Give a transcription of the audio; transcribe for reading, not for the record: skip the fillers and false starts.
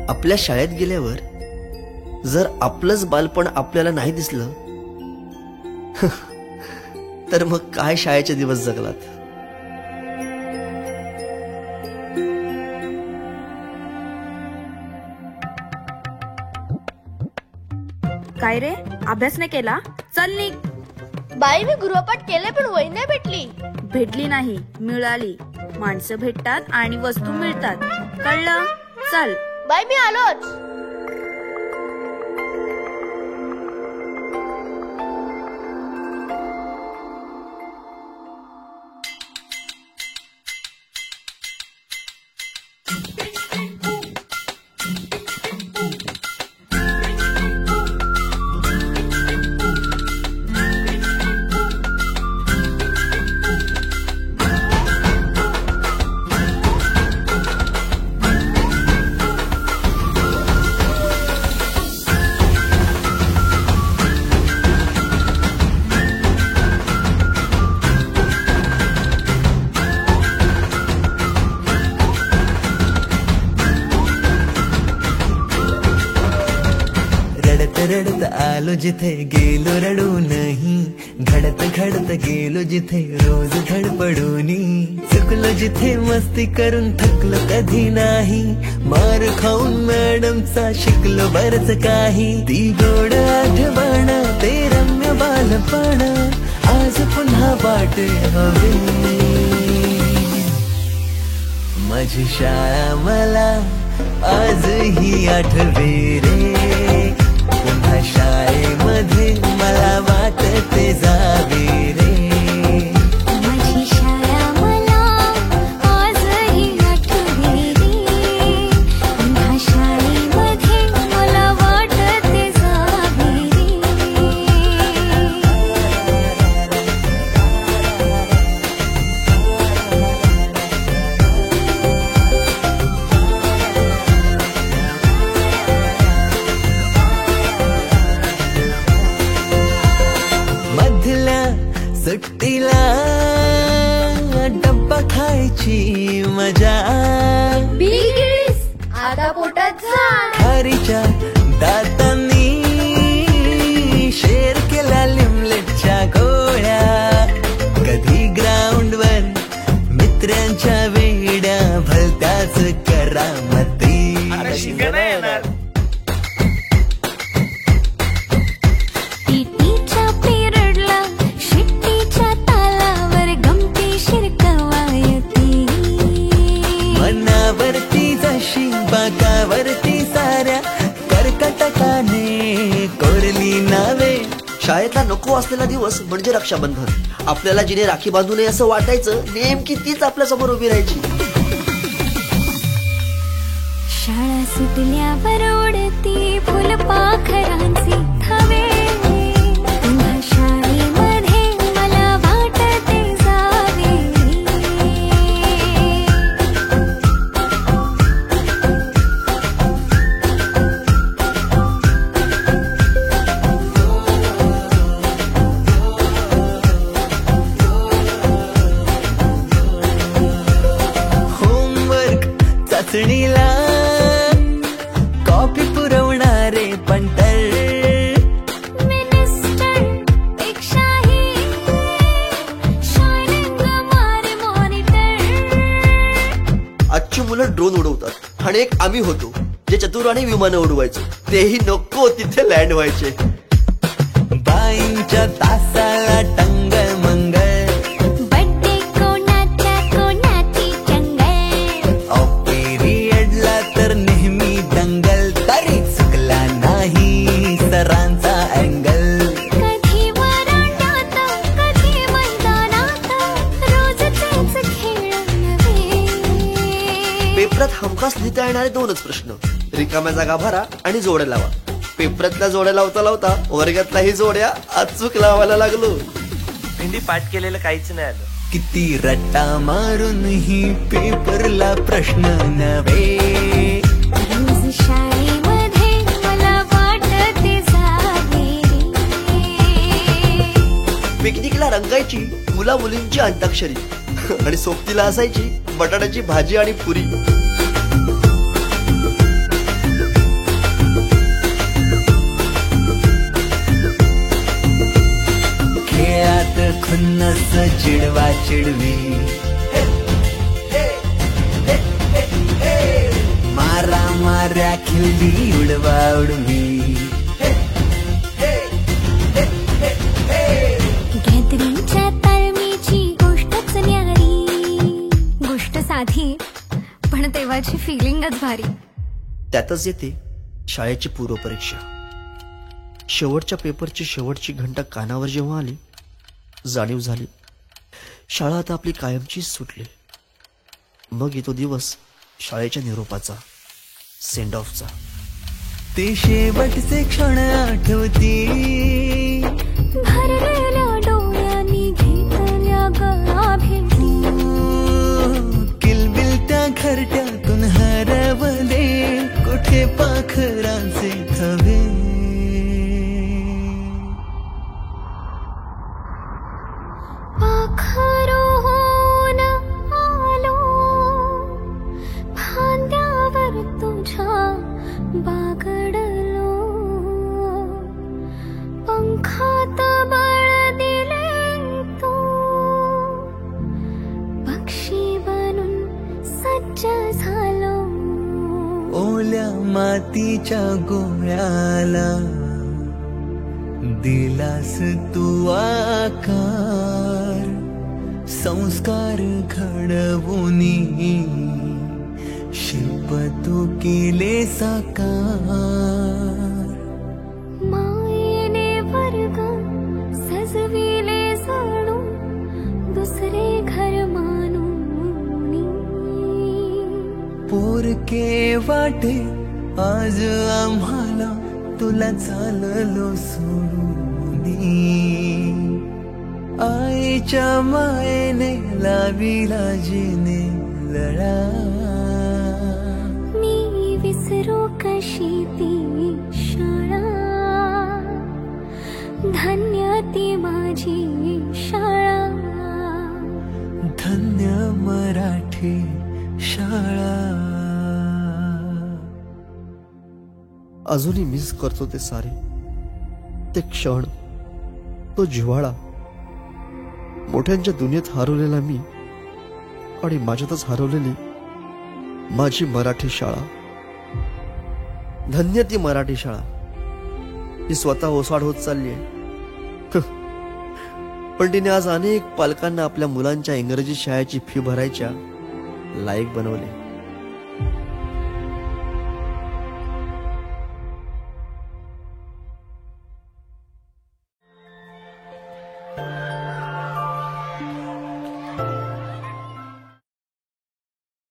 आपल्या शाळेत गेल्यावर जर आपलंच बालपण आपल्याला नाही दिसलं तर मग काय शाळेचे दिवस जगलात. काय रे, अभ्यास नाही केला? चल निघ. बाई मी गृहपाठ केले पण वही नाही भेटली. भेटली नाही, मिळाली. माणसं भेटतात आणि वस्तू मिळतात, कळलं? चल. बाई मी आलोच. रडत आलो जिथे गेलो रडू नाही, घडत घडत गेलो जिथे रोज धडपडूनी, चुकलो जिथे मस्ती करून थकलो कधी नाही, मार खाऊन मॅडमचा शिकलो बरच काही. ती गोड आठवण ते रम्य बालपण आज पुन्हा वाट हवी. माझी शाळा मला आजही आठवे रे, पुन्हा शाळेमध्ये मला वाटते जावे रे. माझी शाळा मला आजही आठवे रे, पुन्हा शाळेमध्ये मला वाटते जावे रे. सुट्टीला डब्बा खायची मजा, बिगिस आता पोटात जा. खारीच्या दातांनी शेर केला लिमलेटच्या गोळ्या, कधी ग्राउंडवर मित्रांच्या वेड्या भलत्याच करामती. बाकावरती साऱ्या कर्कटकाने कोरली नावे. शाळेतला नको असलेला दिवस म्हणजे रक्षाबंधन. आपल्याला जिने राखी बांधू नये असं वाटायचं, नेमकी तीच आपल्या समोर उभी राहायची. शाळा सुटल्यावर ओढती फुलपाखरांची थवे, पुन्हा शाळेमध्ये मला वाटते जावे. चाचणीला कॉफी पुरवणारे पंटर, मिनिस्टर पेक्षाही शायनिंग मारे मॉनिटर. आजची मुलं ड्रोन उडवतात आणि एक आम्ही होतो जे चतुराने विमानं उडवायचो, तेही नको तिथे लँड व्हायचे. बाईंच्या तासाला टंगळ मंगळ, सरांचा अँगल. कधी वरांड्यात कधी मैदानात, रोज तेच खेळ नव्हे. पेपरात हमखास लिहिता येणारे दोनच प्रश्न, रिकाम्या जागा भरा आणि जोड्या लावा. पेपरातल्या जोड्या लावता लावता वर्गातल्याही जोड्या अचूक लावायला लागलो. भेंडी पाठ केलेलं काहीच नाही आलं. किती रट्टा मारून ही पेपरला प्रश्न नव्हे. रोज शाळेमध्ये मला वाटते जावे रे. पिकनिकला रंगायची मुला मुलींची अंताक्षरी आणि सोबतीला असायची बटाट्याची भाजी आणि पुरी. खुन्नस चिडवा चिडवी मारा माऱ्या खिल्ली उडवा उडवी गॅदरिंगच्या ताळमेची गोष्टच न्यारी. गोष्ट साधी पण तेव्हाची फिलिंगच भारी. त्यातच येते शाळेची पूर्वपरीक्षा. शेवटच्या पेपरची शेवटची घंटा कानावर जेव्हा आली, जाणीव झाली शाळा आता आपली कायमचीच सुटली. मग येतो दिवस शाळेच्या निरोपाचा, सेंड ऑफचा. ते शेवटचे क्षण आठवती भरलेल्या डोळ्यांनी घेतल्या गळा भेटी. किलबिल त्या घरट्यातून हरवले कुठे पाखरांचे थवे. पाखरोन आलो फांद्यावर तुझ्या बागडलो. पंखात बळ दिले तू पक्षी बनून सज्ज झालो. ओल्या मातीच्या गोळ्याला दिलास तू आकार. संस्कार घडवूनी शिल्प तू केले साकार. मायेने वर्ग सजविले जणू दुसरे घर मानूनी. पोरके वाटे आज आम्हाला तुला चाललो सोडून. आईच्या मायेने लाविला जिने लळा. मी विसरू कशी ती शाळा. धन्य ती माझी शाळा. धन्य मराठी शाळा. अजूनही मिस करतो ते सारे, ते क्षण, तो जिव्हाळा. मोठ्यांच्या दुनियेत हरवलेला मी आणि माझ्यातच हरवलेली माझी मराठी शाळा. धन्य ती मराठी शाळा. ती स्वतः ओसाड होत चालली आहे, पण तिने आज अनेक पालकांना आपल्या मुलांच्या इंग्रजी शाळेची फी भरायच्या लायक बनवले.